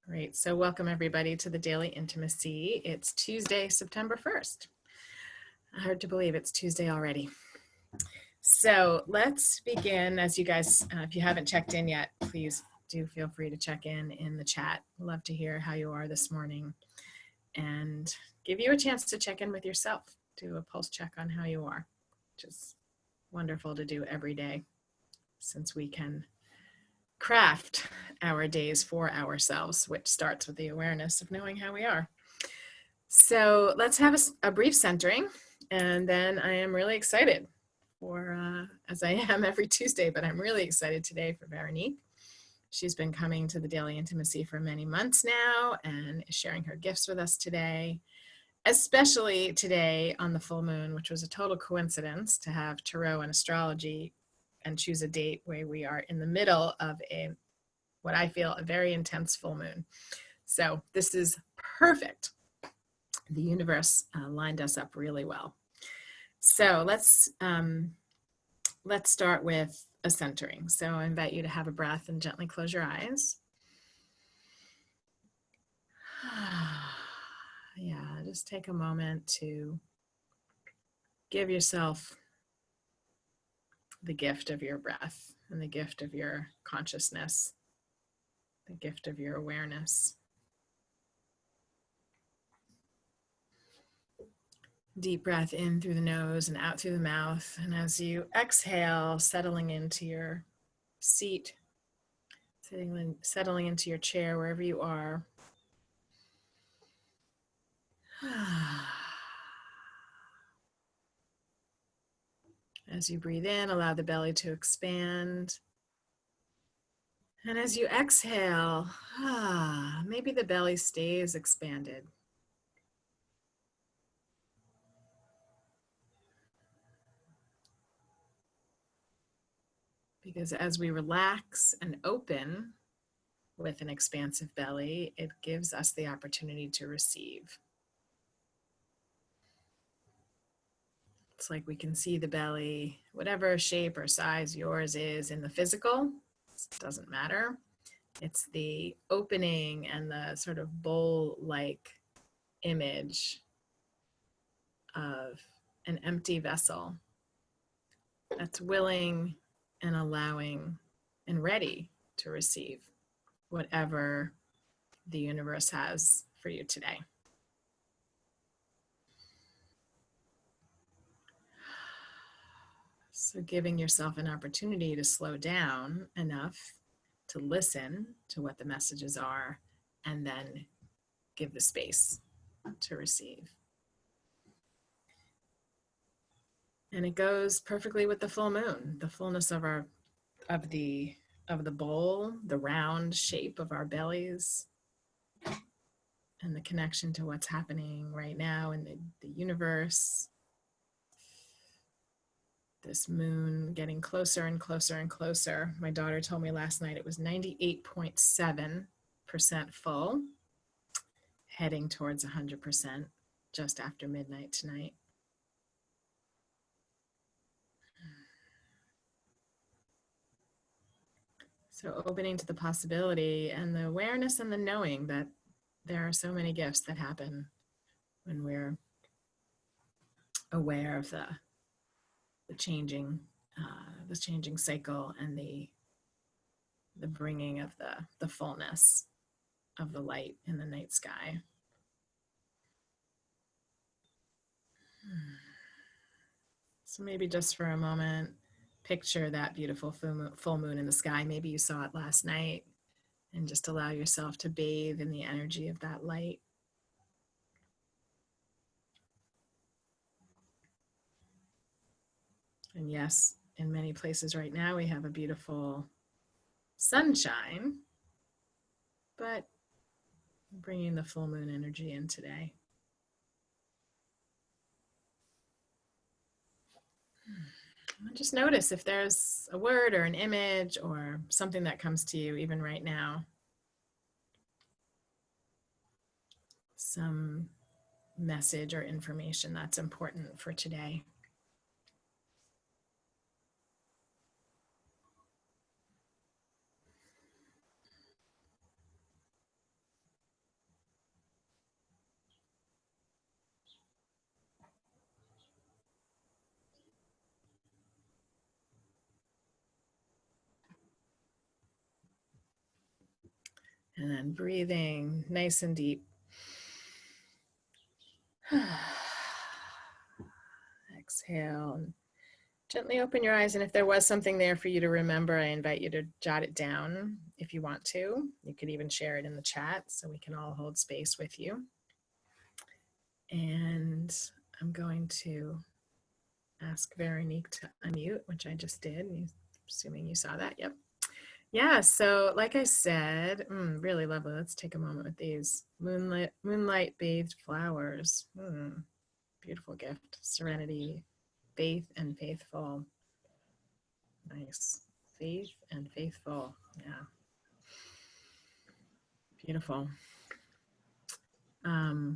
Great. So welcome everybody to the Daily Intimacy. It's Tuesday, September 1st. Hard to believe it's Tuesday already. So let's begin. As you guys, if you haven't checked in yet, please do feel free to check in the chat. Love to hear how you are this morning and give you a chance to check in with yourself. Do a pulse check on how you are, which is wonderful to do every day since we can craft our days for ourselves, which starts with the awareness of knowing how we are. So let's have a brief centering, and then I am really excited for, as I am every Tuesday, but I'm really excited today for Veronique. She's been coming to the Daily Intimacy for many months now and is sharing her gifts with us today, especially today on the full moon, which was a total coincidence to have tarot and astrology and choose a date where we are in the middle of what I feel a very intense full moon. So this is perfect. The universe lined us up really well. So let's start with a centering. So I invite you to have a breath and gently close your eyes. Yeah, just take a moment to give yourself the gift of your breath and the gift of your consciousness, the gift of your awareness. Deep breath in through the nose and out through the mouth. And as you exhale, settling into your seat, settling into your chair, wherever you are. As you breathe in, allow the belly to expand. And as you exhale, maybe the belly stays expanded. Because as we relax and open with an expansive belly, it gives us the opportunity to receive. It's like we can see the belly, whatever shape or size yours is in the physical, it doesn't matter. It's the opening and the sort of bowl-like image of an empty vessel that's willing and allowing and ready to receive whatever the universe has for you today. So giving yourself an opportunity to slow down enough to listen to what the messages are and then give the space to receive. And it goes perfectly with the full moon, the fullness of the bowl, the round shape of our bellies, and the connection to what's happening right now in the universe. This moon getting closer and closer and closer. My daughter told me last night it was 98.7% full, heading towards 100% just after midnight tonight. So opening to the possibility and the awareness and the knowing that there are so many gifts that happen when we're aware of the changing cycle and the bringing of the fullness of the light in the night sky. So maybe just for a moment, picture that beautiful full moon in the sky. Maybe you saw it last night, and just allow yourself to bathe in the energy of that light. And yes, in many places right now, we have a beautiful sunshine, but bringing the full moon energy in today. Just notice if there's a word or an image or something that comes to you even right now. Some message or information that's important for today. And then breathing nice and deep. Exhale and gently open your eyes. And if there was something there for you to remember, I invite you to jot it down if you want to. You could even share it in the chat so we can all hold space with you. And I'm going to ask Veronique to unmute, which I just did. Assuming you saw that. Yep. Yeah, so like I said, really lovely. Let's take a moment with these moonlight bathed flowers. Beautiful gift. Serenity, faith and faithful. Nice. Faith and faithful. Yeah. Beautiful. I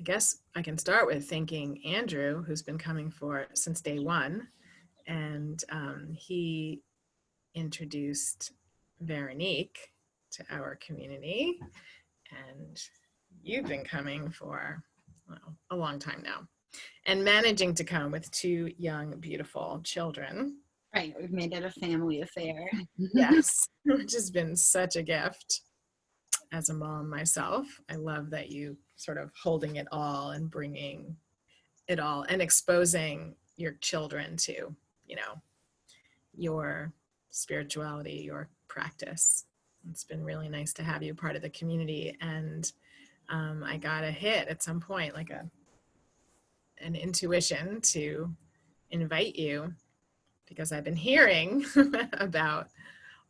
guess I can start with thanking Andrew, who's been coming for since day one. And he introduced Veronique to our community. And you've been coming for, well, a long time now. And managing to come with two young, beautiful children. Right, we've made it a family affair. Yes, which has been such a gift as a mom myself. I love that you sort of holding it all and bringing it all and exposing your children to, you know, your spirituality, your practice. It's been really nice to have you part of the community. And I got a hit at some point, like an intuition to invite you because I've been hearing about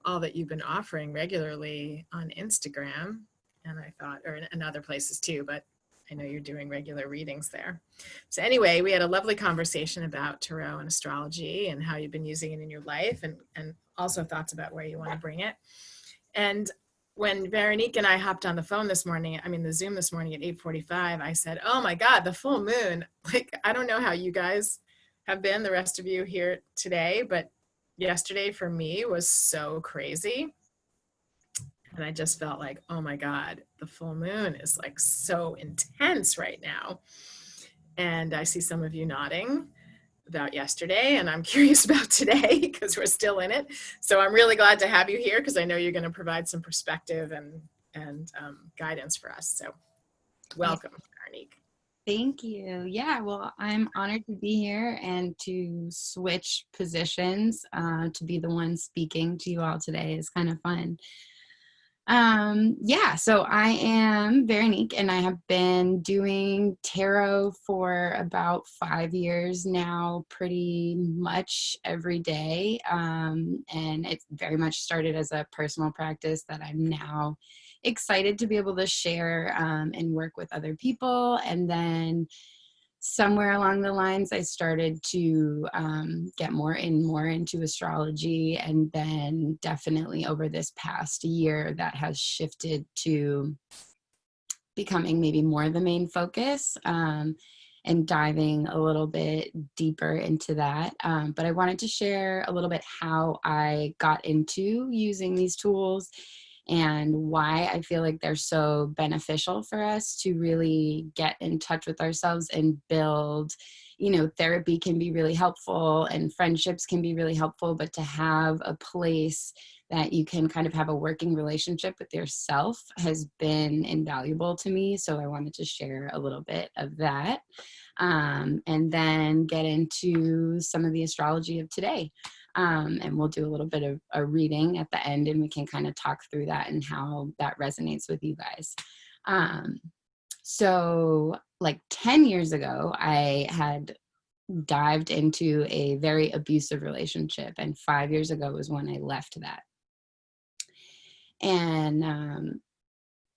all that you've been offering regularly on Instagram. And I thought, or in other places too, but I know you're doing regular readings there. So anyway, we had a lovely conversation about tarot and astrology and how you've been using it in your life, and also thoughts about where you want to bring it. And when Veronique and I hopped on the phone this morning, the Zoom this morning at 8:45, I said, oh my God, the full moon. Like, I don't know how you guys have been, the rest of you here today, but yesterday for me was so crazy. And I just felt like, oh my God, the full moon is like so intense right now. And I see some of you nodding about yesterday, and I'm curious about today because we're still in it. So I'm really glad to have you here because I know you're going to provide some perspective and guidance for us. So welcome, Veronique. Thank you. Yeah, well, I'm honored to be here and to switch positions to be the one speaking to you all today is kind of fun. Yeah, so I am Veronique and I have been doing tarot for about 5 years now, pretty much every day. And it very much started as a personal practice that I'm now excited to be able to share and work with other people. And then somewhere along the lines, I started to get more into astrology. And then definitely over this past year, that has shifted to becoming maybe more the main focus and diving a little bit deeper into that. But I wanted to share a little bit how I got into using these tools and why I feel like they're so beneficial for us to really get in touch with ourselves and build. You know, therapy can be really helpful and friendships can be really helpful, but to have a place that you can kind of have a working relationship with yourself has been invaluable to me. So I wanted to share a little bit of that and then get into some of the astrology of today. And we'll do a little bit of a reading at the end and we can kind of talk through that and how that resonates with you guys. So like 10 years ago, I had dived into a very abusive relationship, and 5 years ago was when I left that. And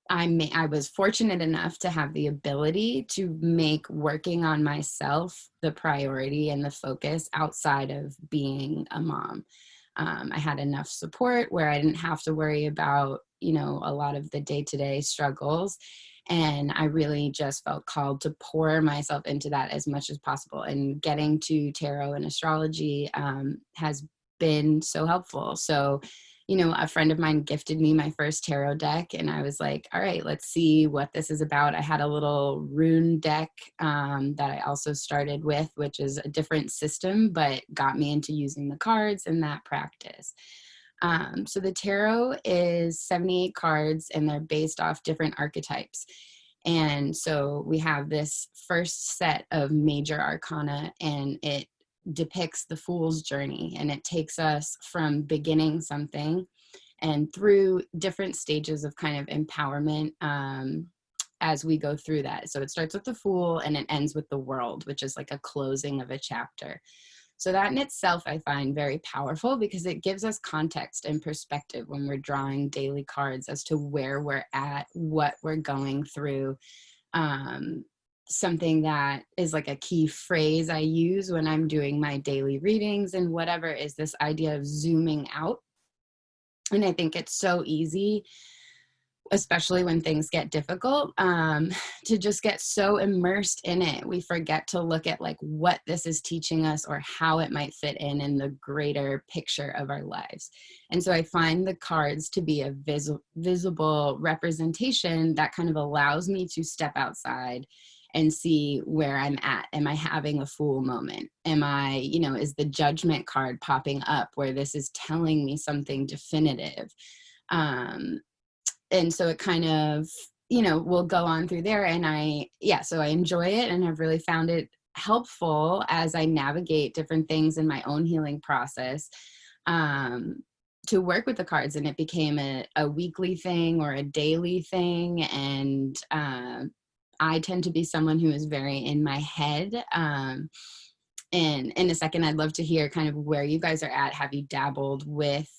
I was fortunate enough to have the ability to make working on myself the priority and the focus outside of being a mom. I had enough support where I didn't have to worry about, you know, a lot of the day-to-day struggles. And I really just felt called to pour myself into that as much as possible. And getting to tarot and astrology has been so helpful. So, you know, a friend of mine gifted me my first tarot deck, and I was like, all right, let's see what this is about. I had a little rune deck that I also started with, which is a different system, but got me into using the cards and that practice. So the tarot is 78 cards, and they're based off different archetypes. And so we have this first set of major arcana, and it depicts the fool's journey, and it takes us from beginning something and through different stages of kind of empowerment as we go through that. So it starts with the fool and it ends with the world, which is like a closing of a chapter. So that in itself I find very powerful, because it gives us context and perspective when we're drawing daily cards as to where we're at, what we're going through. Something that is like a key phrase I use when I'm doing my daily readings and whatever is this idea of zooming out. And I think it's so easy, especially when things get difficult, to just get so immersed in it. We forget to look at like what this is teaching us or how it might fit in the greater picture of our lives. And so I find the cards to be a visible representation that kind of allows me to step outside and see where I'm at. Am I having a fool moment? Am I, is the judgment card popping up where this is telling me something definitive? And so it kind of, will go on through there. And so I enjoy it, and I've really found it helpful as I navigate different things in my own healing process, to work with the cards. And it became a weekly thing or a daily thing. And I tend to be someone who is very in my head. And in a second, I'd love to hear kind of where you guys are at. Have you dabbled with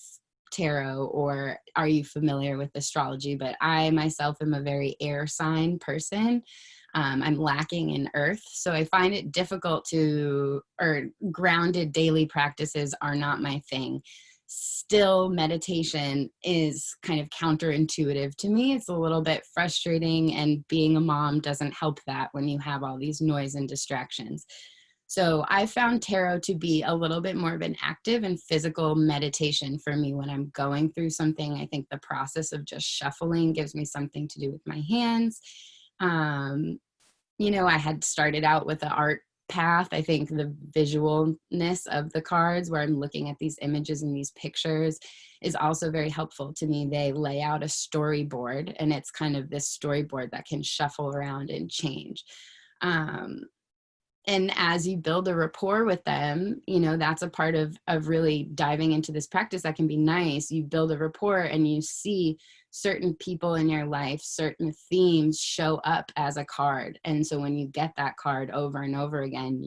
tarot, or are you familiar with astrology? But I myself am a very air sign person. I'm lacking in earth, so I find it difficult or grounded daily practices are not my thing. Still, meditation is kind of counterintuitive to me. It's a little bit frustrating, and being a mom doesn't help that when you have all these noise and distractions. So I found tarot to be a little bit more of an active and physical meditation for me when I'm going through something. I think the process of just shuffling gives me something to do with my hands. I had started out with the art path. I think the visualness of the cards, where I'm looking at these images and these pictures, is also very helpful to me. They lay out a storyboard, and it's kind of this storyboard that can shuffle around and change. And as you build a rapport with them, that's a part of really diving into this practice that can be nice. You build a rapport, and you see certain people in your life, certain themes show up as a card. And so when you get that card over and over again,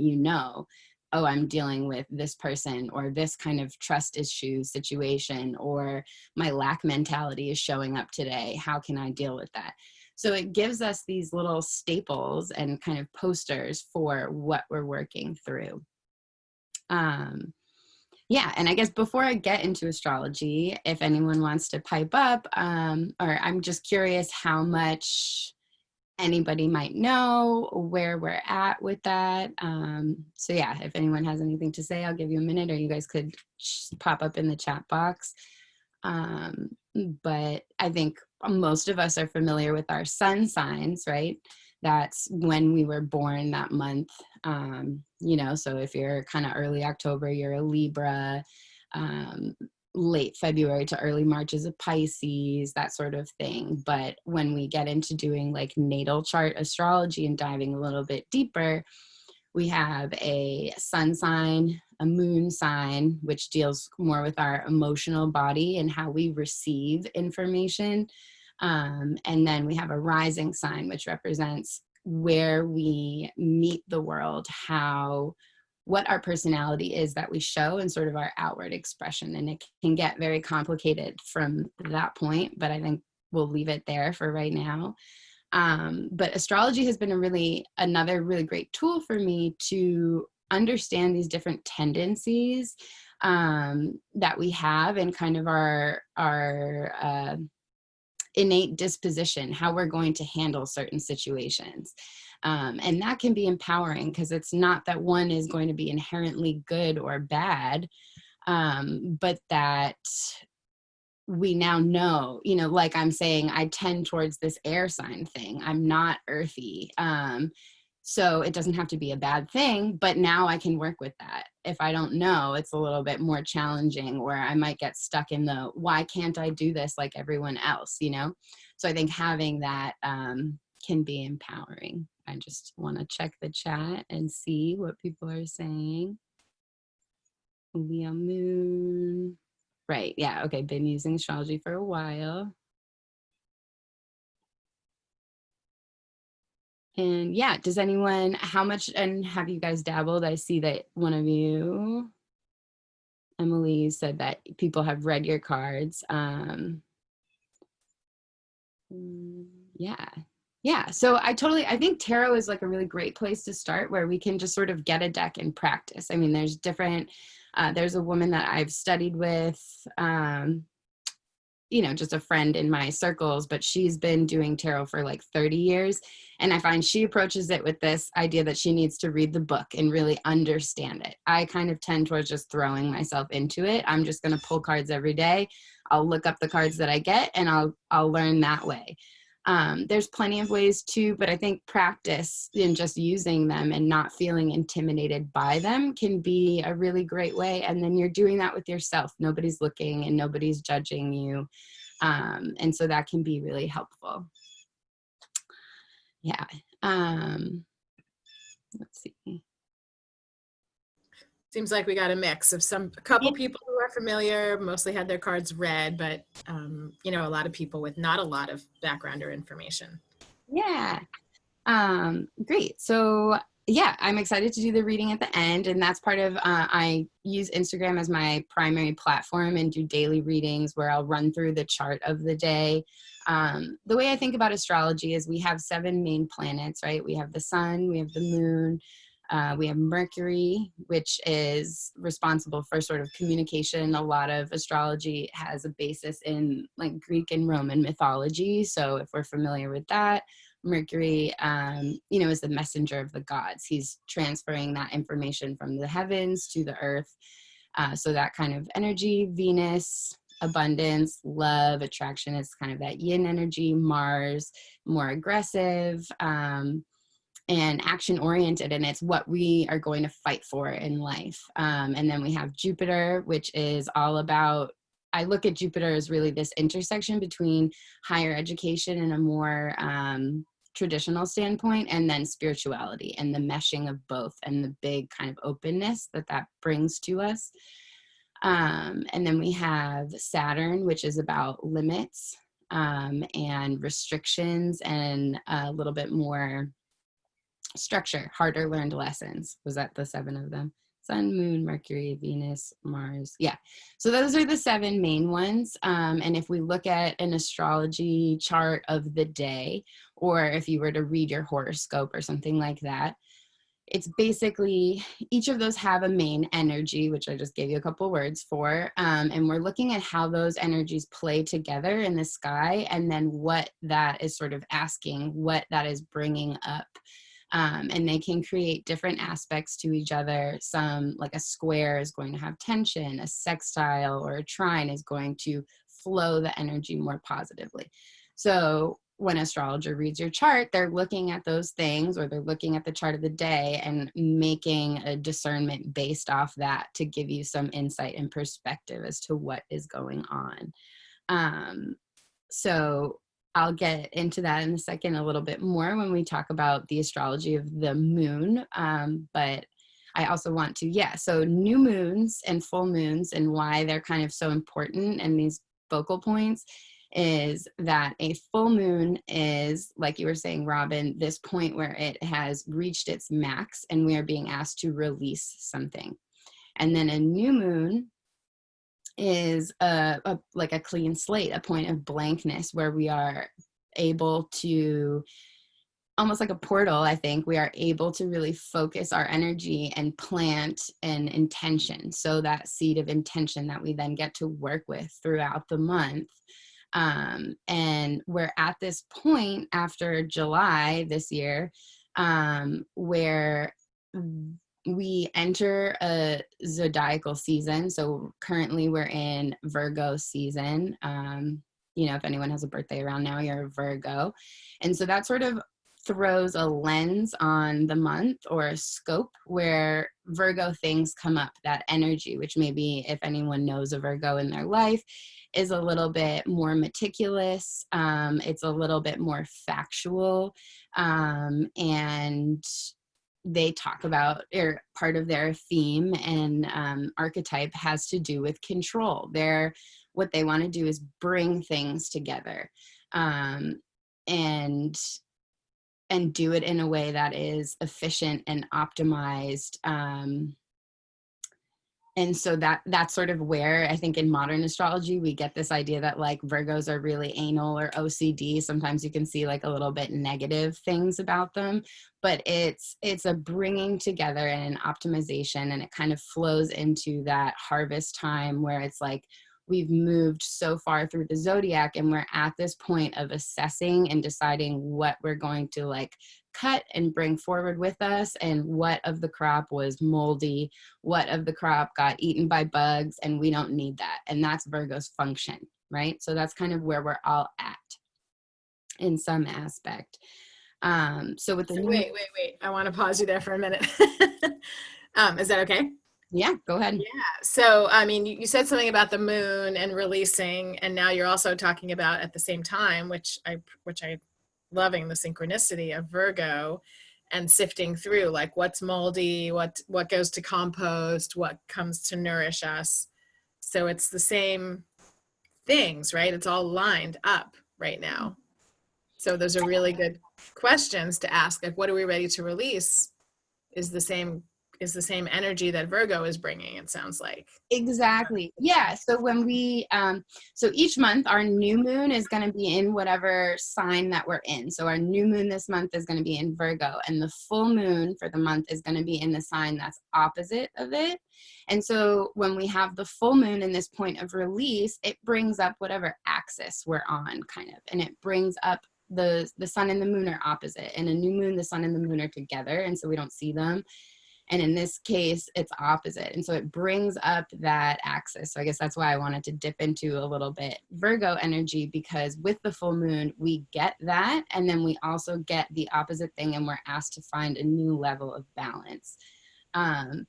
oh, I'm dealing with this person, or this kind of trust issue situation, or my lack mentality is showing up today. How can I deal with that? So it gives us these little staples and kind of posters for what we're working through. And I guess before I get into astrology, if anyone wants to pipe up, or I'm just curious how much anybody might know, where we're at with that. If anyone has anything to say, I'll give you a minute, or you guys could pop up in the chat box. But I think most of us are familiar with our sun signs, right? That's when we were born that month. So if you're kind of early October, you're a Libra. Late February to early March is a Pisces, that sort of thing. But when we get into doing like natal chart astrology and diving a little bit deeper, we have a sun sign, a moon sign, which deals more with our emotional body and how we receive information. And then we have a rising sign, which represents where we meet the world, what our personality is that we show, and sort of our outward expression. And it can get very complicated from that point, but I think we'll leave it there for right now. But astrology has been another really great tool for me to understand these different tendencies that we have, and kind of our innate disposition, how we're going to handle certain situations. And that can be empowering, because it's not that one is going to be inherently good or bad, but that we now know, like I'm saying, I tend towards this air sign thing. I'm not earthy. So it doesn't have to be a bad thing, but now I can work with that. If I don't know, it's a little bit more challenging, where I might get stuck in the, why can't I do this like everyone else, you know? So I think having that can be empowering. I just want to check the chat and see what people are saying. Leo moon. Right. Yeah. Okay. Been using astrology for a while. And yeah, does anyone, how much, and have you guys dabbled? I see that one of you, Emily, said that people have read your cards. Yeah. Yeah. So I think tarot is like a really great place to start, where we can just sort of get a deck and practice. I mean, there's different, there's a woman that I've studied with, you know, just a friend in my circles, but she's been doing tarot for like 30 years. And I find she approaches it with this idea that she needs to read the book and really understand it. I kind of tend towards just throwing myself into it. I'm just going to pull cards every day. I'll look up the cards that I get and I'll learn that way. There's plenty of ways too, but I think practice in just using them and not feeling intimidated by them can be a really great way. And then you're doing that with yourself. Nobody's looking and nobody's judging you. And so that can be really helpful. Yeah. Let's see. Seems like we got a mix of a couple people who are familiar, mostly had their cards read, but you know, a lot of people with not a lot of background or information. Yeah. Great. So yeah, I'm excited to do the reading at the end, and that's part of, I use Instagram as my primary platform and do daily readings where I'll run through the chart of the day. The way I think about astrology is we have 7 main planets, right? We have the sun, we have the moon, we have Mercury, which is responsible for sort of communication. A lot of astrology has a basis in like Greek and Roman mythology. So if we're familiar with that, Mercury, you know, is the messenger of the gods. He's transferring that information from the heavens to the earth. So that kind of energy. Venus, abundance, love, attraction is kind of that yin energy. Mars, more aggressive, and action oriented, and it's what we are going to fight for in life. And then we have Jupiter, which is all about, I look at Jupiter as really this intersection between higher education and a more traditional standpoint, and then spirituality and the meshing of both and the big kind of openness that brings to us. And then we have Saturn, which is about limits and restrictions and a little bit more structure, harder learned lessons. Was that the 7 of them? Sun, moon, Mercury, Venus, Mars. Yeah. So those are the 7 main ones. And if we look at an astrology chart of the day, or if you were to read your horoscope or something like that, it's basically, each of those have a main energy, which I just gave you a couple words for. And we're looking at how those energies play together in the sky, and then what that is sort of asking, what that is bringing up. And they can create different aspects to each other. Some, like a square, is going to have tension. A sextile or a trine is going to flow the energy more positively. So when an astrologer reads your chart, they're looking at those things, or they're looking at the chart of the day and making a discernment based off that to give you some insight and perspective as to what is going on. So I'll get into that in a second a little bit more when we talk about the astrology of the moon. But I also want to, so new moons and full moons, and why they're kind of so important, and these focal points, is that a full moon is, like you were saying, Robyn, this point where it has reached its max and we are being asked to release something. And then a new moon is like a clean slate, a point of blankness, where we are able to, almost like a portal, I think, we are able to really focus our energy and plant an intention. So that seed of intention that we then get to work with throughout the month. And we're at this point after July this year, where we enter a zodiacal season. So currently we're in Virgo season. You know, if anyone has a birthday around now, you're a Virgo. And so that sort of throws a lens on the month or a scope where Virgo things come up, that energy, which maybe if anyone knows a Virgo in their life, is a little bit more meticulous. It's a little bit more factual. And they talk about, or part of their theme and archetype has to do with control. What they want to do is bring things together, and do it in a way that is efficient and optimized. And so that's sort of where I think in modern astrology, we get this idea that like Virgos are really anal or OCD. Sometimes you can see like a little bit negative things about them, but it's a bringing together and an optimization, and it kind of flows into that harvest time where it's like, we've moved so far through the zodiac and we're at this point of assessing and deciding what we're going to like cut and bring forward with us, and what of the crop was moldy, what of the crop got eaten by bugs, and we don't need that. And that's Virgo's function, right? So that's kind of where we're all at in some aspect. So with the Wait. I want to pause you there for a minute. Is that okay? Yeah, go ahead. Yeah. So, I mean, you said something about the moon and releasing, and now you're also talking about at the same time, which I loving the synchronicity of Virgo and sifting through like what's moldy, what goes to compost, what comes to nourish us. So it's the same things, right? It's all lined up right now. So those are really good questions to ask. Like, what are we ready to release? Is the same energy that Virgo is bringing, it sounds like. Exactly. Yeah. So when we, so each month our new moon is going to be in whatever sign that we're in. So our new moon this month is going to be in Virgo, and the full moon for the month is going to be in the sign that's opposite of it. And so when we have the full moon in this point of release, it brings up whatever axis we're on, kind of, and it brings up the sun and the moon are opposite. In a new moon, the sun and the moon are together, and so we don't see them. And in this case, it's opposite. And so it brings up that axis. So I guess that's why I wanted to dip into a little bit Virgo energy, because with the full moon, we get that. And then we also get the opposite thing, and we're asked to find a new level of balance. And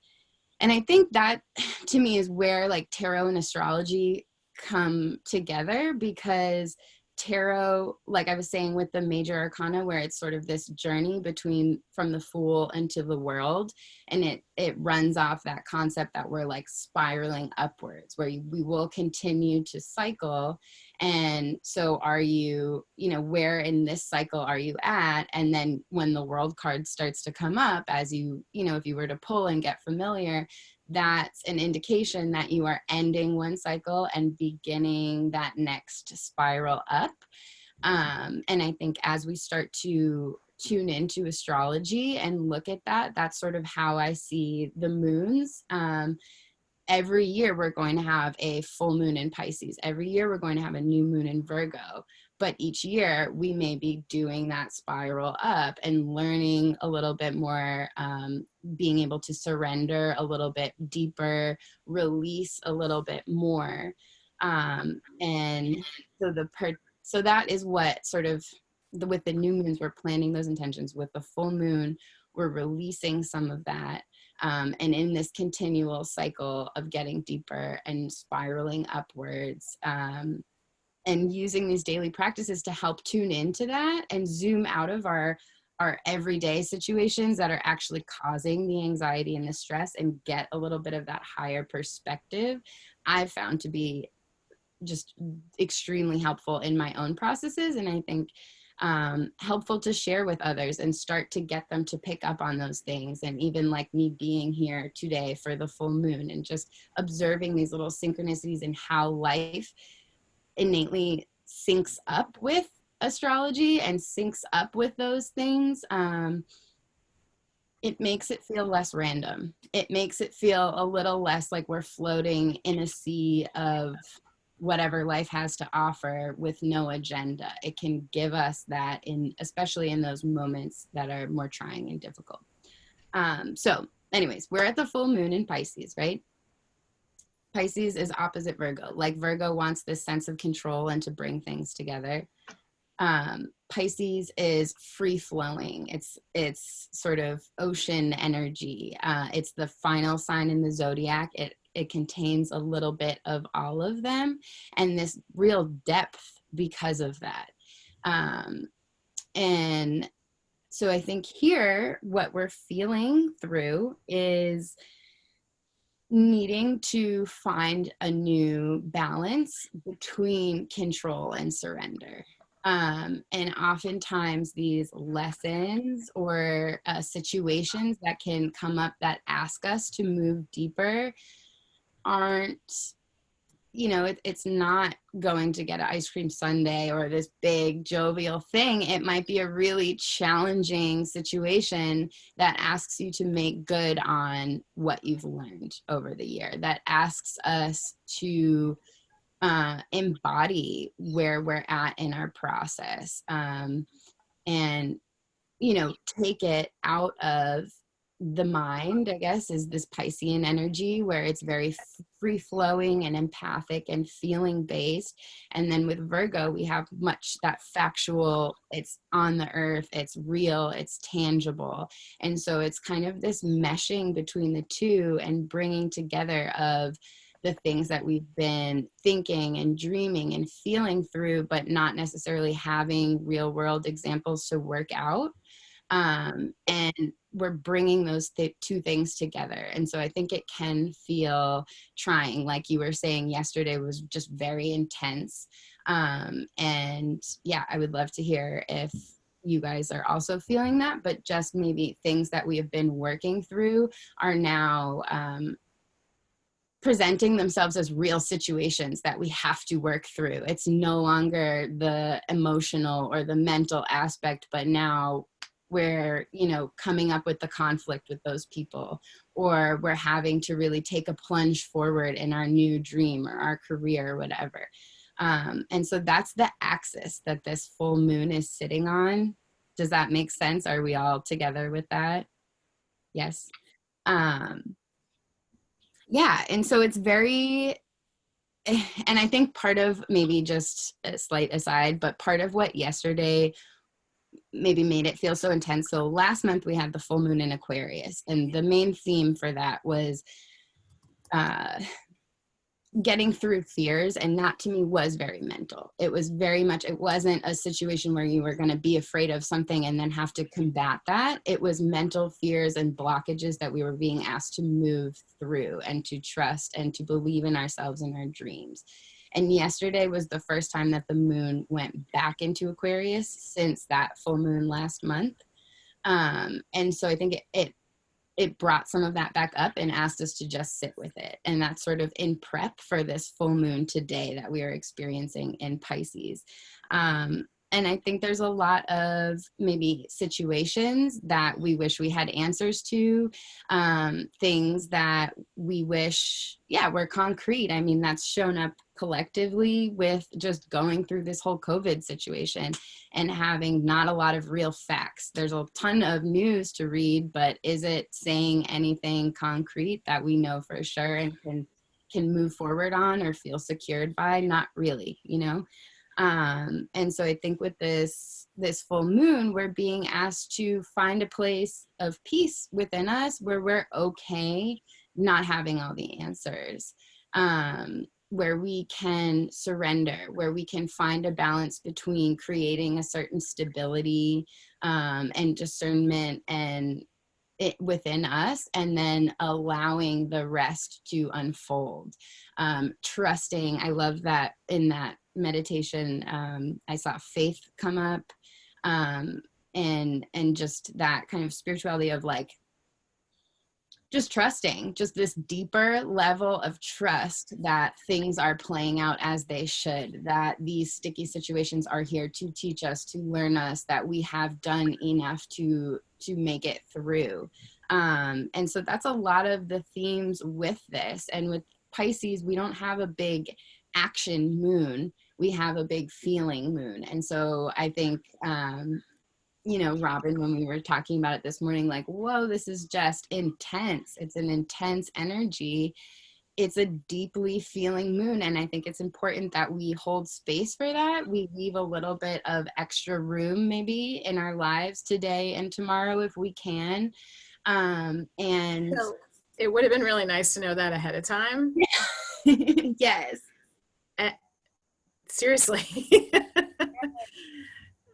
I think that to me is where like tarot and astrology come together, because tarot, like I was saying with the major arcana, where it's sort of this journey between from the Fool into the world, and it runs off that concept that we're like spiraling upwards, where we will continue to cycle. And so are you, where in this cycle are you at? And then when the world card starts to come up, as if you were to pull and get familiar, that's an indication that you are ending one cycle and beginning that next spiral up. And I think as we start to tune into astrology and look at that, that's sort of how I see the moons. Every year we're going to have a full moon in Pisces. Every year we're going to have a new moon in Virgo. But each year we may be doing that spiral up and learning a little bit more, being able to surrender a little bit deeper, release a little bit more. And so that is what sort of, with the new moons, we're planning those intentions. With the full moon, we're releasing some of that. And in this continual cycle of getting deeper and spiraling upwards, and using these daily practices to help tune into that and zoom out of our everyday situations that are actually causing the anxiety and the stress, and get a little bit of that higher perspective, I've found to be just extremely helpful in my own processes. And I think helpful to share with others and start to get them to pick up on those things. And even like me being here today for the full moon and just observing these little synchronicities and how life innately syncs up with astrology and syncs up with those things, it makes it feel less random. It makes it feel a little less like we're floating in a sea of whatever life has to offer with no agenda. It can give us that, especially in those moments that are more trying and difficult. So anyways, we're at the full moon in Pisces, right? Pisces is opposite Virgo. Like Virgo wants this sense of control and to bring things together. Pisces is free flowing. It's sort of ocean energy. It's the final sign in the zodiac. It contains a little bit of all of them, and this real depth because of that. And so I think here, what we're feeling through is needing to find a new balance between control and surrender. And oftentimes these lessons or situations that can come up that ask us to move deeper aren't, it's not going to get an ice cream sundae or this big jovial thing. It might be a really challenging situation that asks you to make good on what you've learned over the year, that asks us to embody where we're at in our process, and take it out of the mind, I guess, is this Piscean energy where it's very free flowing and empathic and feeling based. And then with Virgo, we have much that factual, it's on the earth, it's real, it's tangible. And so it's kind of this meshing between the two and bringing together of the things that we've been thinking and dreaming and feeling through, but not necessarily having real world examples to work out. And we're bringing those two things together. And so I think it can feel trying, like you were saying yesterday was just very intense. And yeah, I would love to hear if you guys are also feeling that, but just maybe things that we have been working through are now presenting themselves as real situations that we have to work through. It's no longer the emotional or the mental aspect, but now we're, coming up with the conflict with those people, or we're having to really take a plunge forward in our new dream or our career or whatever. And so that's the axis that this full moon is sitting on. Does that make sense? Are we all together with that? Yes. Yeah. And so it's very, and I think part of, maybe just a slight aside, but part of what yesterday maybe made it feel so intense. So last month we had the full moon in Aquarius, and the main theme for that was getting through fears. And that to me was very mental. It was very much, it wasn't a situation where you were going to be afraid of something and then have to combat that. It was mental fears and blockages that we were being asked to move through and to trust and to believe in ourselves and our dreams. And yesterday was the first time that the moon went back into Aquarius since that full moon last month. And so I think it brought some of that back up and asked us to just sit with it. And that's sort of in prep for this full moon today that we are experiencing in Pisces. And I think there's a lot of maybe situations that we wish we had answers to, things that we wish, were concrete. I mean, that's shown up collectively with just going through this whole COVID situation and having not a lot of real facts. There's a ton of news to read, but is it saying anything concrete that we know for sure and can move forward on or feel secured by? Not really, And so I think with this full moon, we're being asked to find a place of peace within us where we're okay not having all the answers, where we can surrender, where we can find a balance between creating a certain stability and discernment and it within us, and then allowing the rest to unfold. Trusting, I love that in that meditation, I saw faith come up, and just that kind of spirituality of like, just trusting, just this deeper level of trust that things are playing out as they should, that these sticky situations are here to teach us, to learn us, that we have done enough to make it through. And so that's a lot of the themes with this. And with Pisces, we don't have a big action moon, we have a big feeling moon. And so I think, Robyn, when we were talking about it this morning, like, whoa, this is just intense. It's an intense energy. it's a deeply feeling moon, and I think it's important that we hold space for that. We leave a little bit of extra room maybe in our lives today and tomorrow if we can. And So it would have been really nice to know that ahead of time. yes. Eh, seriously.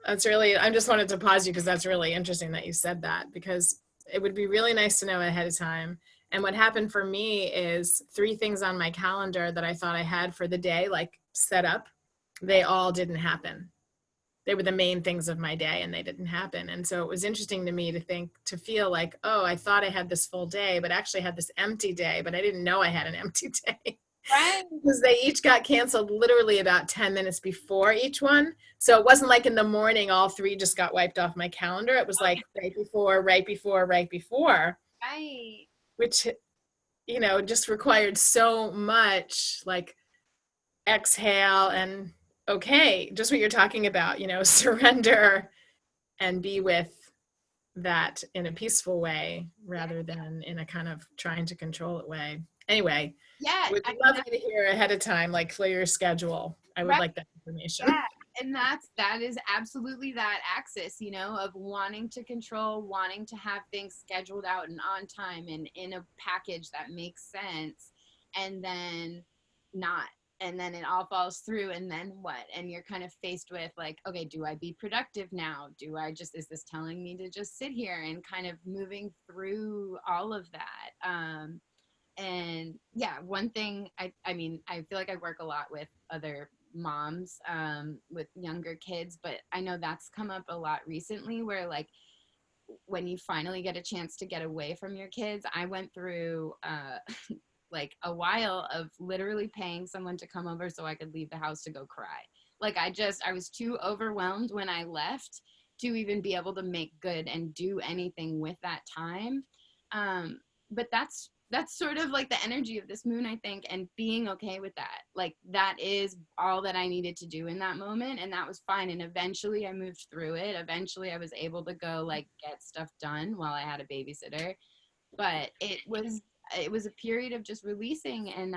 That's really, I just wanted to pause you because that's really interesting that you said that, because it would be really nice to know ahead of time. And what happened for me is 3 things on my calendar that I thought I had for the day, like set up, they all didn't happen. They were the main things of my day and they didn't happen. And so it was interesting to me to feel like, oh, I thought I had this full day, but actually had this empty day, but I didn't know I had an empty day. Right. Because they each got canceled literally about 10 minutes before each one. So it wasn't like in the morning, all 3 just got wiped off my calendar. It was like right before, right before, right before, Right. which, just required so much like exhale and okay, just what you're talking about, surrender and be with that in a peaceful way rather than in a kind of trying to control it way. Anyway, Yeah. it would I be mean, lovely to hear ahead of time, like for your schedule. I would right. like that information. Yeah. And that is absolutely that axis, of wanting to control, wanting to have things scheduled out and on time and in a package that makes sense, and then not. And then it all falls through, and then what? And you're kind of faced with like, okay, do I be productive now? Is this telling me to just sit here, and kind of moving through all of that. And yeah, one thing I mean, I feel like I work a lot with other moms with younger kids, but I know that's come up a lot recently where like when you finally get a chance to get away from your kids. I went through like a while of literally paying someone to come over so I could leave the house to go cry. Like I was too overwhelmed when I left to even be able to make good and do anything with that time. But that's sort of like the energy of this moon, I think, and being okay with that. Like that is all that I needed to do in that moment, and that was fine. And eventually I moved through it. Eventually I was able to go like get stuff done while I had a babysitter. But it was a period of just releasing, and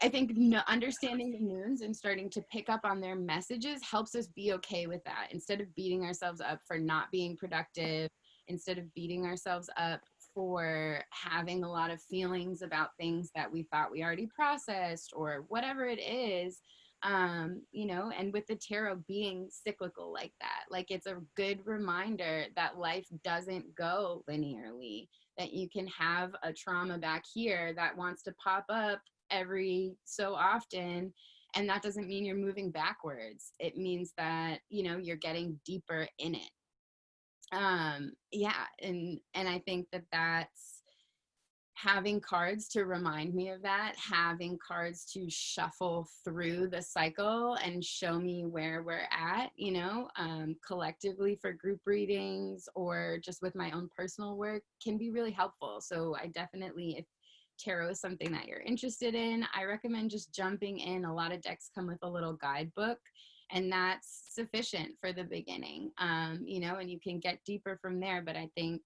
I think understanding the moons and starting to pick up on their messages helps us be okay with that instead of beating ourselves up for not being productive, instead of beating ourselves up for having a lot of feelings about things that we thought we already processed or whatever it is. And with the tarot being cyclical like that, like it's a good reminder that life doesn't go linearly, that you can have a trauma back here that wants to pop up every so often, and that doesn't mean you're moving backwards. It means that you're getting deeper in it. Yeah, and I think that that's having cards to remind me of that, having cards to shuffle through the cycle and show me where we're at, collectively for group readings or just with my own personal work can be really helpful. So I definitely, if tarot is something that you're interested in, I recommend just jumping in. A lot of decks come with a little guidebook, and that's sufficient for the beginning, and you can get deeper from there. But I think,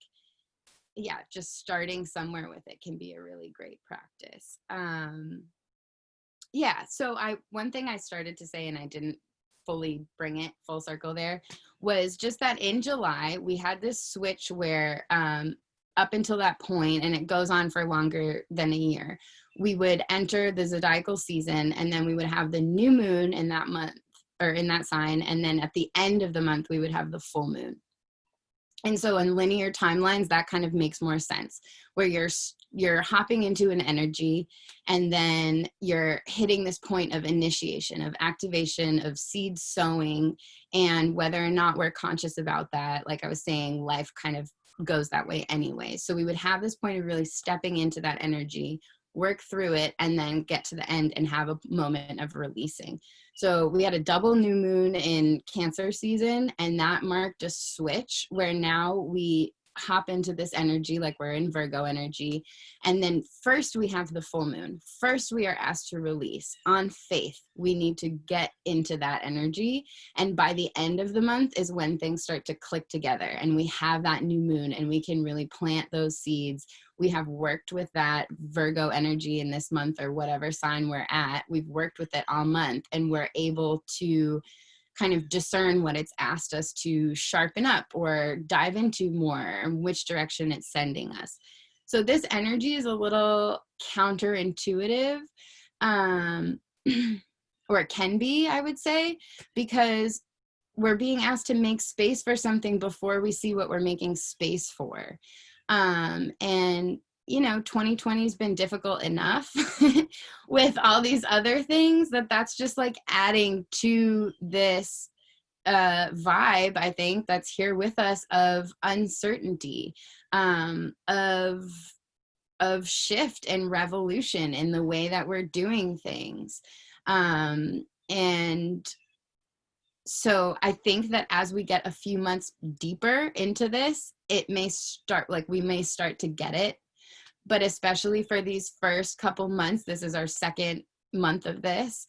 yeah, just starting somewhere with it can be a really great practice. Yeah, so one thing I started to say, and I didn't fully bring it full circle there, was just that in July, we had this switch where up until that point, and it goes on for longer than a year, we would enter the zodiacal season, and then we would have the new moon in that month, or in that sign, and then at the end of the month, we would have the full moon. And so in linear timelines, that kind of makes more sense, where you're hopping into an energy, and then you're hitting this point of initiation, of activation, of seed sowing. And whether or not we're conscious about that, like I was saying, life kind of goes that way anyway. So we would have this point of really stepping into that energy, work through it, and then get to the end and have a moment of releasing. So we had a double new moon in Cancer season, and that marked a switch where now we hop into this energy, like we're in Virgo energy. And then first we have the full moon. First we are asked to release on faith. We need to get into that energy. And by the end of the month is when things start to click together and we have that new moon and we can really plant those seeds. We have worked with that Virgo energy in this month or whatever sign we're at. We've worked with it all month and we're able to kind of discern what it's asked us to sharpen up or dive into more and which direction it's sending us. So this energy is a little counterintuitive, or it can be, I would say, because we're being asked to make space for something before we see what we're making space for. And 2020 has been difficult enough with all these other things that's just like adding to this vibe, I think, that's here with us of uncertainty, of shift and revolution in the way that we're doing things. And so I think that as we get a few months deeper into this, it may start, like we may start to get it. But especially for these first couple months, this is our second month of this,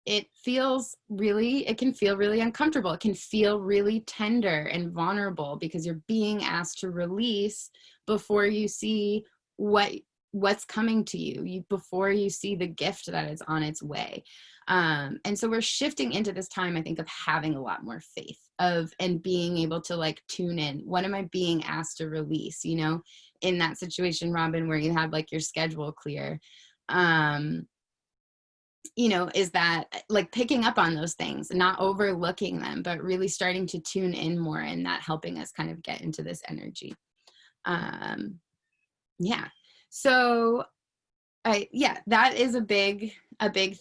it can feel really uncomfortable. It can feel really tender and vulnerable because you're being asked to release before you see what's coming to you, before you see the gift that is on its way. And so we're shifting into this time, I think, of having a lot more faith and being able to like tune in. What am I being asked to release? In that situation, Robyn, where you have like your schedule clear, is that like picking up on those things, not overlooking them, but really starting to tune in more, and that helping us kind of get into this energy. Yeah. So that is a big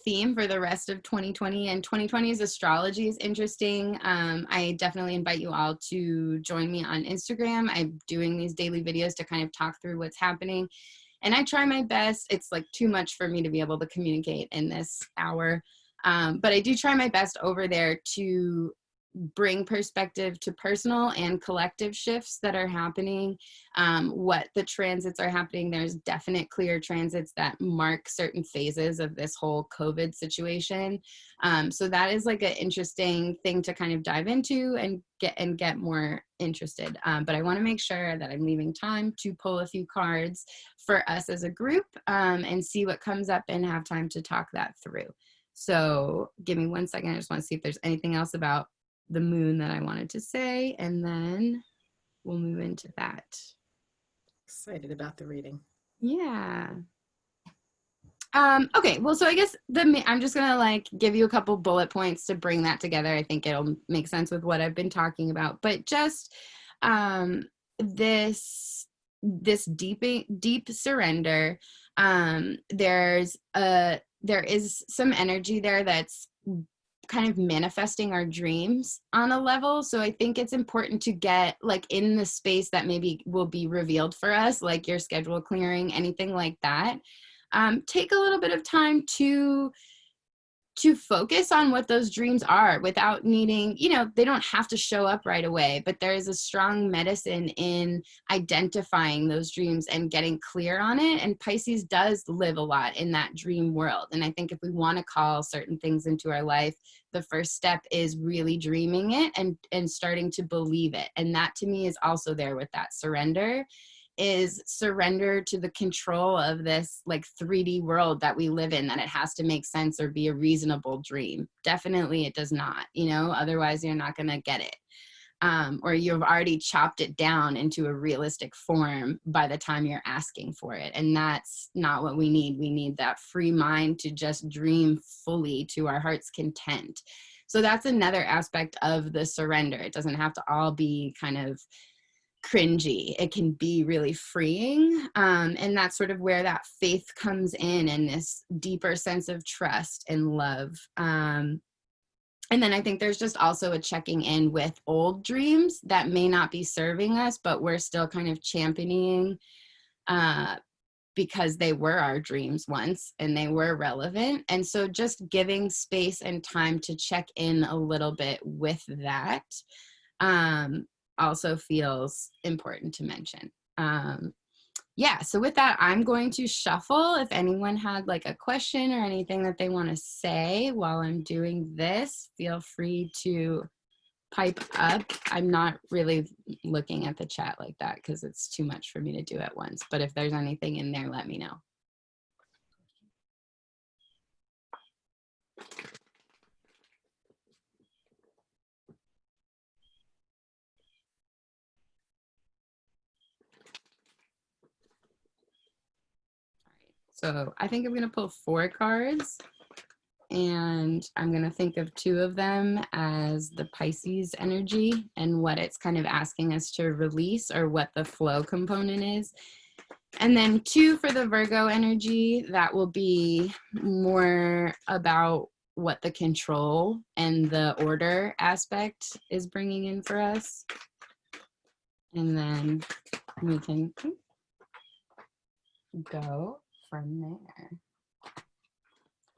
theme for the rest of 2020, and 2020's astrology is interesting. I definitely invite you all to join me on Instagram. I'm doing these daily videos to kind of talk through what's happening, and I try my best. It's like too much for me to be able to communicate in this hour, but I do try my best over there to bring perspective to personal and collective shifts that are happening, what the transits are happening. There's definite clear transits that mark certain phases of this whole COVID situation. So that is like an interesting thing to kind of dive into and get more interested. But I want to make sure that I'm leaving time to pull a few cards for us as a group, and see what comes up and have time to talk that through. So give me 1 second. I just want to see if there's anything else about the moon that I wanted to say, and then we'll move into that. Excited about the reading. Yeah. Okay, well, so I guess I'm just gonna like give you a couple bullet points to bring that together. I think it'll make sense with what I've been talking about, but just this deep surrender. There is some energy there that's kind of manifesting our dreams on a level. So I think it's important to get like in the space that maybe will be revealed for us, like your schedule clearing, anything like that. Take a little bit of time to focus on what those dreams are without needing, they don't have to show up right away, but there is a strong medicine in identifying those dreams and getting clear on it. And Pisces does live a lot in that dream world. And I think if we want to call certain things into our life, the first step is really dreaming it and starting to believe it. And that to me is also there with that surrender. Is surrender to the control of this like 3D world that we live in, that it has to make sense or be a reasonable dream. Definitely it does not, otherwise you're not going to get it. Or you've already chopped it down into a realistic form by the time you're asking for it. And that's not what we need. We need that free mind to just dream fully to our heart's content. So that's another aspect of the surrender. It doesn't have to all be kind of cringy. It can be really freeing. And that's sort of where that faith comes in, and this deeper sense of trust and love. And then I think there's just also a checking in with old dreams that may not be serving us, but we're still kind of championing because they were our dreams once and they were relevant. And so just giving space and time to check in a little bit with that. also feels important to mention. Yeah, so with that, I'm going to shuffle. If anyone had like a question or anything that they want to say while I'm doing this, feel free to pipe up. I'm not really looking at the chat like that because it's too much for me to do at once. But if there's anything in there, let me know. So I think I'm going to pull 4 cards, and I'm going to think of 2 of them as the Pisces energy and what it's kind of asking us to release, or what the flow component is. And then 2 for the Virgo energy, that will be more about what the control and the order aspect is bringing in for us. And then we can go from there.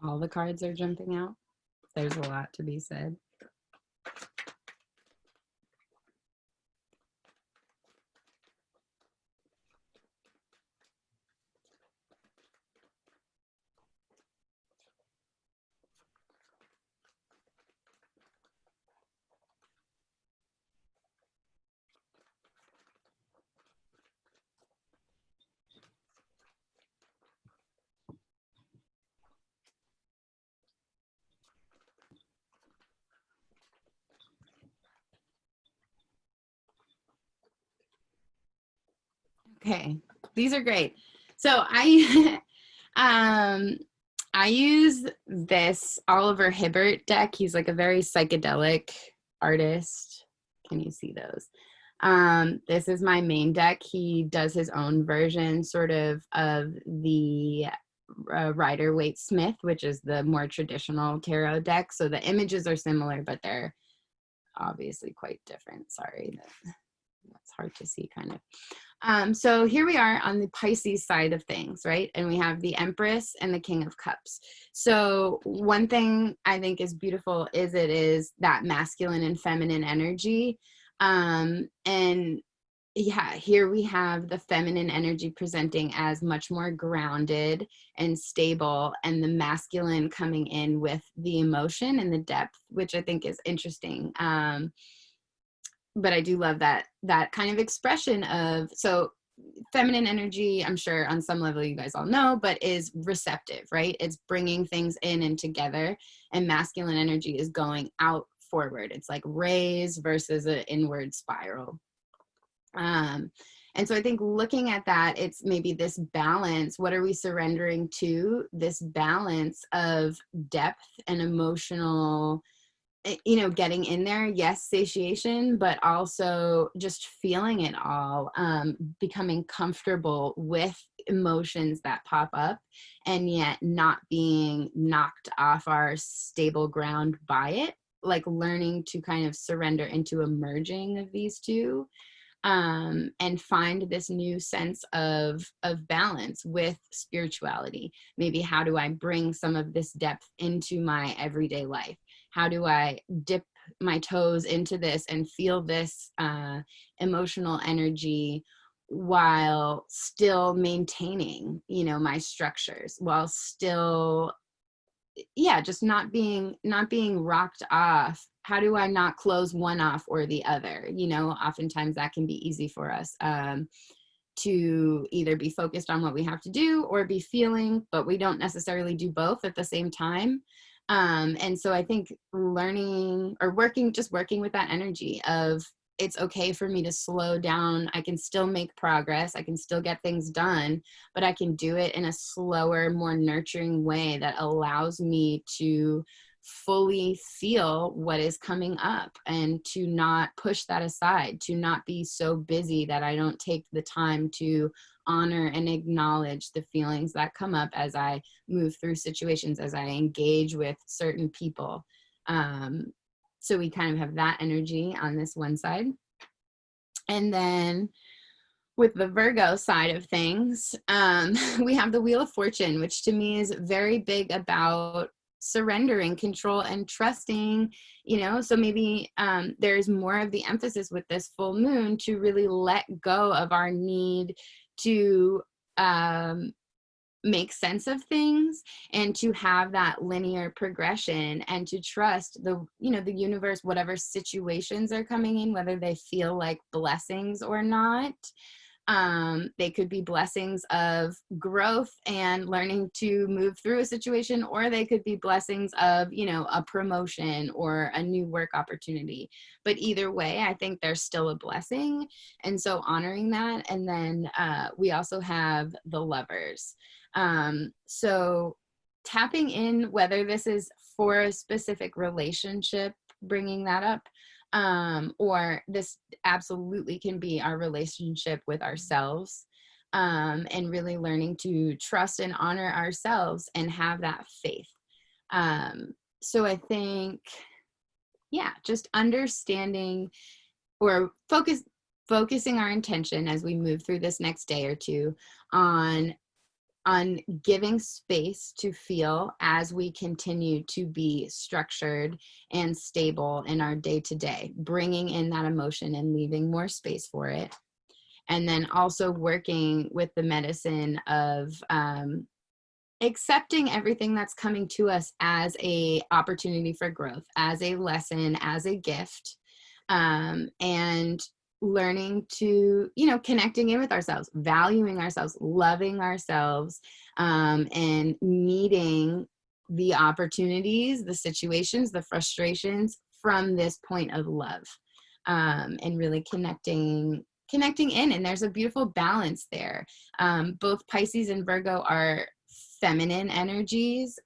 All the cards are jumping out. There's a lot to be said. Okay, these are great. So I use this Oliver Hibbert deck. He's like a very psychedelic artist. Can you see those? This is my main deck. He does his own version sort of the Rider-Waite-Smith, which is the more traditional tarot deck. So the images are similar, but they're obviously quite different. Sorry, that's hard to see kind of. So here we are on the Pisces side of things, right? And we have the Empress and the King of Cups. So one thing I think is beautiful is it is that masculine and feminine energy. And yeah, here we have the feminine energy presenting as much more grounded and stable, and the masculine coming in with the emotion and the depth, which I think is interesting. But I do love that kind of expression of, so feminine energy, I'm sure on some level you guys all know, but is receptive, right? It's bringing things in and together, and masculine energy is going out forward. It's like raise versus an inward spiral. And so I think looking at that, it's maybe this balance. What are we surrendering to? This balance of depth and emotional, you know, getting in there, yes, satiation, but also just feeling it all, becoming comfortable with emotions that pop up, and yet not being knocked off our stable ground by it, like learning to kind of surrender into a merging of these two, and find this new sense of balance with spirituality. Maybe how do I bring some of this depth into my everyday life? How do I dip my toes into this and feel this emotional energy while still maintaining, you know, my structures, while still, yeah, just not being rocked off. How do I not close one off or the other? You know, oftentimes that can be easy for us, to either be focused on what we have to do or be feeling, but we don't necessarily do both at the same time. And so I think learning or working with that energy of, it's okay for me to slow down. I can still make progress. I can still get things done, but I can do it in a slower, more nurturing way that allows me to fully feel what is coming up, and to not push that aside, to not be so busy that I don't take the time to honor and acknowledge the feelings that come up as I move through situations, as I engage with certain people. So we kind of have that energy on this one side. And then with the Virgo side of things, we have the Wheel of Fortune, which to me is very big about surrendering control and trusting, so maybe there's more of the emphasis with this full moon to really let go of our need to make sense of things, and to have that linear progression, and to trust the universe, whatever situations are coming in, whether they feel like blessings or not. They could be blessings of growth and learning to move through a situation, or they could be blessings of, a promotion or a new work opportunity. But either way, I think there's still a blessing. And so honoring that. And then we also have the Lovers. So tapping in, whether this is for a specific relationship, bringing that up, or this absolutely can be our relationship with ourselves, and really learning to trust and honor ourselves and have that faith. So I think, just understanding, or focusing our intention as we move through this next day or two on giving space to feel as we continue to be structured and stable in our day-to-day, bringing in that emotion and leaving more space for it. And then also working with the medicine of accepting everything that's coming to us as a opportunity for growth, as a lesson, as a gift, and learning to, connecting in with ourselves, valuing ourselves, loving ourselves, and meeting the opportunities, the situations, the frustrations from this point of love, and really connecting in. And there's a beautiful balance there. Both Pisces and Virgo are feminine energies,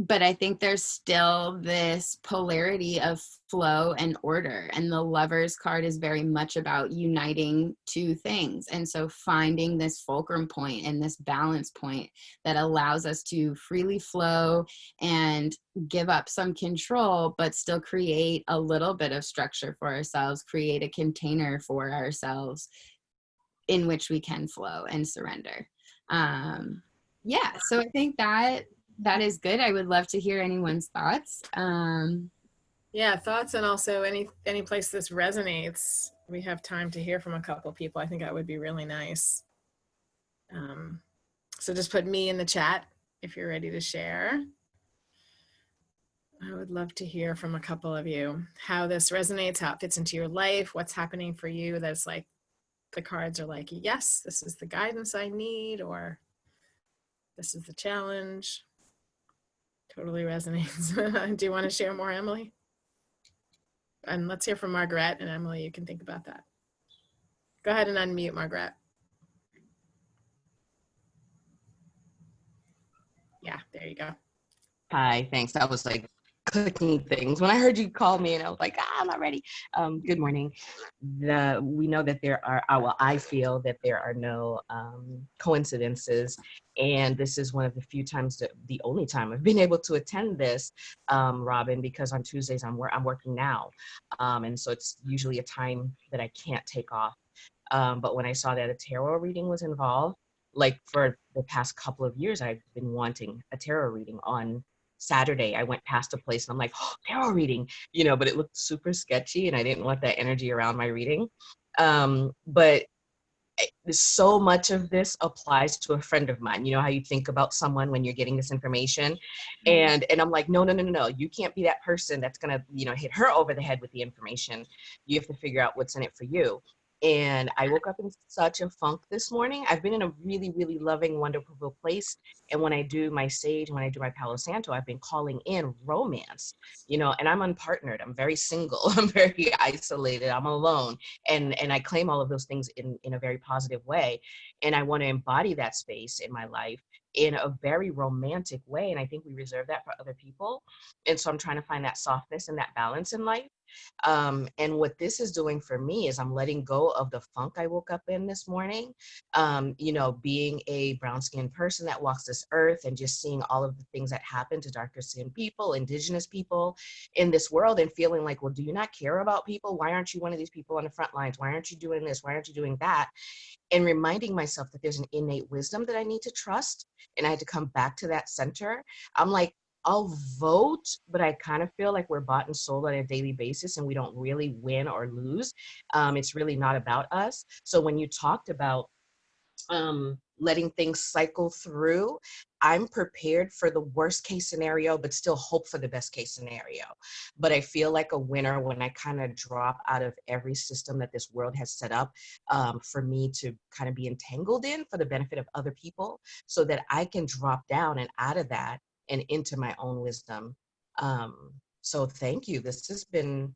but I think there's still this polarity of flow and order. And the Lovers card is very much about uniting two things. And so finding this fulcrum point and this balance point that allows us to freely flow and give up some control, but still create a little bit of structure for ourselves, create a container for ourselves in which we can flow and surrender. So I think that is good. I would love to hear anyone's thoughts. Thoughts, and also any place this resonates. We have time to hear from a couple people. I think that would be really nice. So just put me in the chat if you're ready to share. I would love to hear from a couple of you how this resonates, how it fits into your life, what's happening for you that's like the cards are like, yes, this is the guidance I need, or this is the challenge. Totally resonates. Do you want to share more, Emily? And let's hear from Margaret. And Emily, you can think about that. Go ahead and unmute, Margaret. Yeah, there you go. Hi, thanks. I was like clicking things when I heard you call me, and I was like, I'm not ready. Good morning. We know that there are, I feel that there are no coincidences, and this is one of the few times, the only time I've been able to attend this, Robyn, because on Tuesdays I'm working now, and so it's usually a time that I can't take off. But when I saw that a tarot reading was involved, like for the past couple of years, I've been wanting a tarot reading. On Saturday, I went past a place and I'm like, oh, tarot reading, but it looked super sketchy and I didn't want that energy around my reading. But so much of this applies to a friend of mine. You know how you think about someone when you're getting this information, and I'm like, no, you can't be that person that's gonna, hit her over the head with the information. You have to figure out what's in it for you. And I woke up in such a funk this morning. I've been in a really, really loving, wonderful place. And when I do my sage, when I do my Palo Santo, I've been calling in romance, and I'm unpartnered. I'm very single. I'm very isolated. I'm alone. And I claim all of those things in a very positive way. And I want to embody that space in my life in a very romantic way. And I think we reserve that for other people. And so I'm trying to find that softness and that balance in life. And what this is doing for me is I'm letting go of the funk I woke up in this morning. You know, being a brown skinned person that walks this earth and just seeing all of the things that happen to darker skinned people, indigenous people in this world, and feeling like, well, do you not care about people? Why aren't you one of these people on the front lines? Why aren't you doing this? Why aren't you doing that? And reminding myself that there's an innate wisdom that I need to trust. And I had to come back to that center. I'm like, I'll vote, but I kind of feel like we're bought and sold on a daily basis and we don't really win or lose. It's really not about us. So when you talked about letting things cycle through, I'm prepared for the worst case scenario, but still hope for the best case scenario. But I feel like a winner when I kind of drop out of every system that this world has set up for me to kind of be entangled in for the benefit of other people, so that I can drop down and out of that and into my own wisdom. So thank you. This has been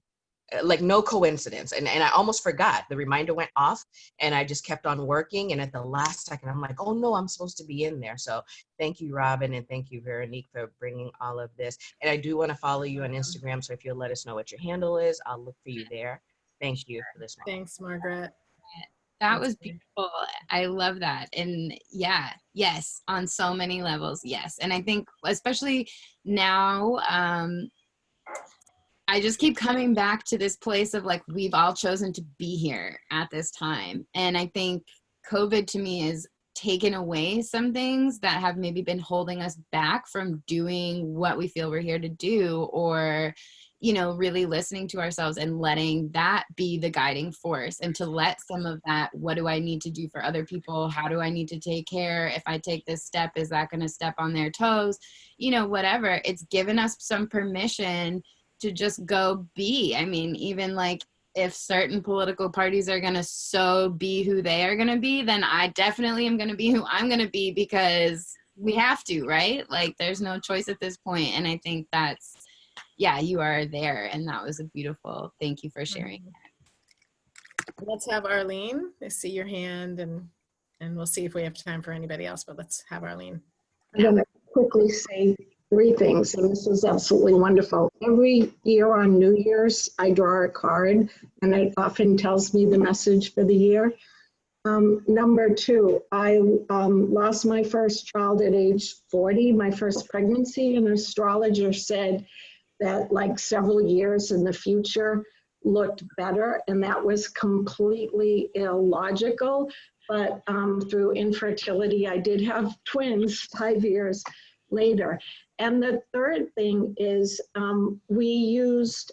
like no coincidence. And I almost forgot. The reminder went off and I just kept on working. And at the last second, I'm like, oh no, I'm supposed to be in there. So thank you, Robyn. And thank you, Veronique, for bringing all of this. And I do want to follow you on Instagram. So if you'll let us know what your handle is, I'll look for you there. Thank you for this moment. Thanks, Margaret. That was beautiful. I love that. And yeah, yes, on so many levels, yes. And I think especially now, I just keep coming back to this place of like, we've all chosen to be here at this time. And I think COVID to me has taken away some things that have maybe been holding us back from doing what we feel we're here to do, or, you know, really listening to ourselves and letting that be the guiding force, and to let some of that, what do I need to do for other people? How do I need to take care? If I take this step, is that going to step on their toes? You know, whatever. It's given us some permission to just go be. I mean, even like if certain political parties are going to so be who they are going to be, then I definitely am going to be who I'm going to be, because we have to, right? Like there's no choice at this point. And I think that's, yeah, you are there. And that was a beautiful, thank you for sharing. Let's have Arlene. I see your hand, and we'll see if we have time for anybody else, but let's have Arlene. I'm going to quickly say 3 things, and this is absolutely wonderful. Every year on New Year's, I draw a card, and it often tells me the message for the year. Number 2, I lost my first child at age 40, my first pregnancy. An astrologer said that like several years in the future looked better, and that was completely illogical. But through infertility, I did have twins 5 years later. And the third thing is we used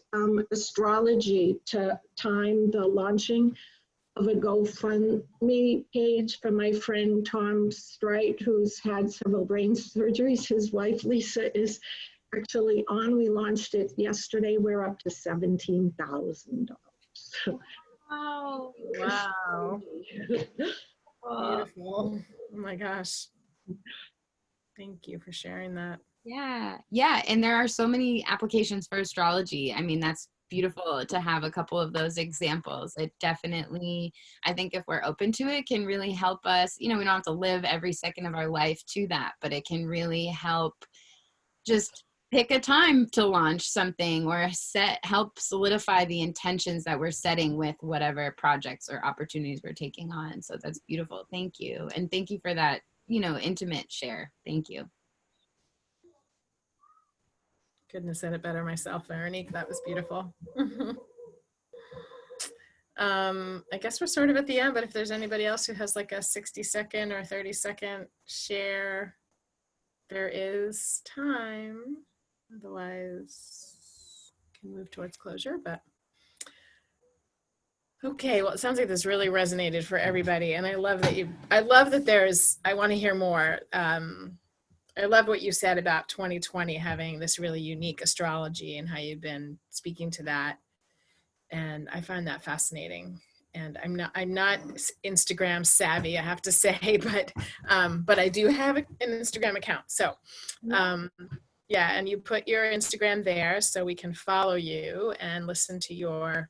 astrology to time the launching of a GoFundMe page for my friend Tom Strite, who's had several brain surgeries. His wife, Lisa, is actually on. We launched it yesterday. We're up to $17,000. Wow. Wow. Beautiful. Oh my gosh. Thank you for sharing that. Yeah. And there are so many applications for astrology. I mean, that's beautiful to have a couple of those examples. It definitely, I think if we're open to it, can really help us. You know, we don't have to live every second of our life to that, but it can really help just pick a time to launch something, or help solidify the intentions that we're setting with whatever projects or opportunities we're taking on. So that's beautiful. Thank you. And thank you for that, you know, intimate share. Thank you. Couldn't have said it better myself, Veronique. That was beautiful. I guess we're sort of at the end, but if there's anybody else who has like a 60-second or 30-second share, there is time. Otherwise, can move towards closure, but okay. Well, it sounds like this really resonated for everybody. And I love that I want to hear more. I love what you said about 2020 having this really unique astrology and how you've been speaking to that. And I find that fascinating. And I'm not Instagram savvy, I have to say, but I do have an Instagram account. So yeah, and you put your Instagram there so we can follow you and listen to your,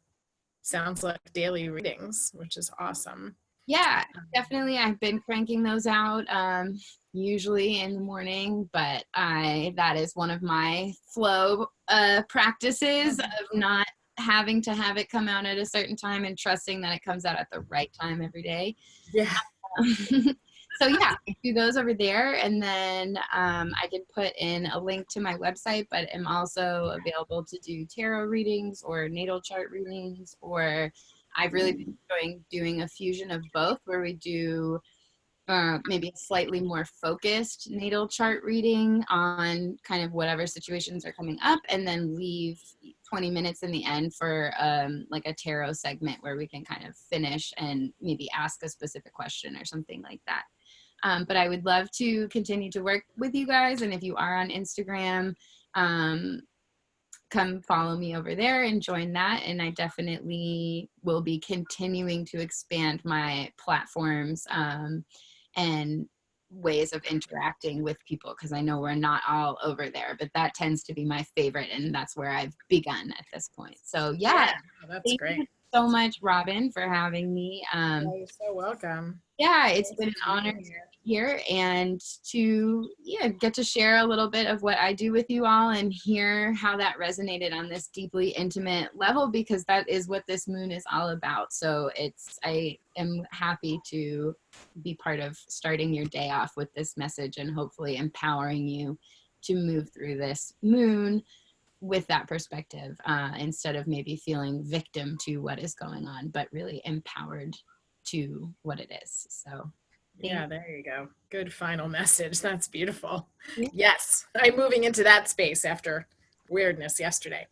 sounds like, daily readings, which is awesome. Yeah, definitely. I've been cranking those out usually in the morning, but that is one of my flow practices of not having to have it come out at a certain time and trusting that it comes out at the right time every day. Yeah. So yeah, do those over there, and then I can put in a link to my website, but I'm also available to do tarot readings or natal chart readings, or I've really been enjoying doing a fusion of both, where we do maybe a slightly more focused natal chart reading on kind of whatever situations are coming up, and then leave 20 minutes in the end for like a tarot segment where we can kind of finish and maybe ask a specific question or something like that. But I would love to continue to work with you guys, and if you are on Instagram, come follow me over there and join that. And I definitely will be continuing to expand my platforms and ways of interacting with people, because I know we're not all over there, but that tends to be my favorite, and that's where I've begun at this point. So yeah, That's thank great. you so much, Robyn, for having me. You're so welcome. Yeah, it's been an honor to be here and to get to share a little bit of what I do with you all and hear how that resonated on this deeply intimate level, because that is what this moon is all about. So I am happy to be part of starting your day off with this message and hopefully empowering you to move through this moon with that perspective, instead of maybe feeling victim to what is going on, but really empowered to what it is. So yeah, there you go. Good final message. That's beautiful. Yeah. Yes, I'm moving into that space after weirdness yesterday.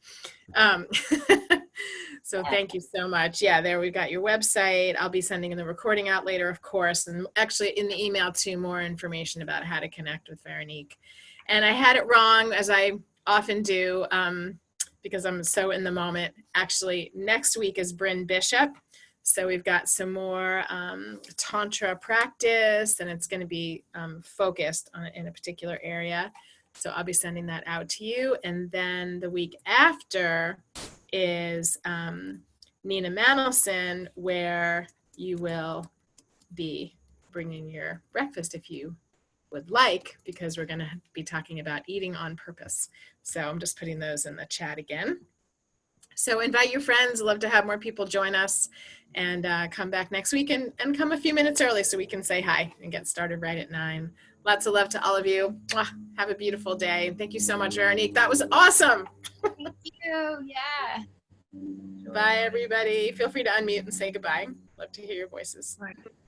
So thank you so much. Yeah, there we've got your website. I'll be sending the recording out later, of course, and actually in the email too, more information about how to connect with Veronique. And I had it wrong, as I often do, because I'm so in the moment. Actually, next week is Bryn Bishop. So we've got some more Tantra practice, and it's going to be focused in a particular area. So I'll be sending that out to you. And then the week after is Nina Manelson, where you will be bringing your breakfast if you would like, because we're going to be talking about eating on purpose. So I'm just putting those in the chat again. So invite your friends. Love to have more people join us, and come back next week and come a few minutes early so we can say hi and get started right at 9. Lots of love to all of you. Mwah. Have a beautiful day. Thank you so much, Veronique. That was awesome. thank you. Yeah. Bye, everybody. Feel free to unmute and say goodbye. Love to hear your voices.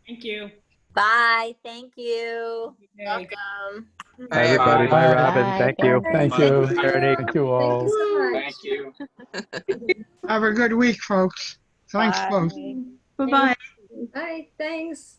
Thank you. Bye. Thank you. Welcome. Bye, everybody. Bye, Bye. Robyn. Thank you. Thank you. Veronique, thank you all. Thank you so much. Thank you. Have a good week, folks. Thanks, folks. Bye-bye. Bye. Thanks.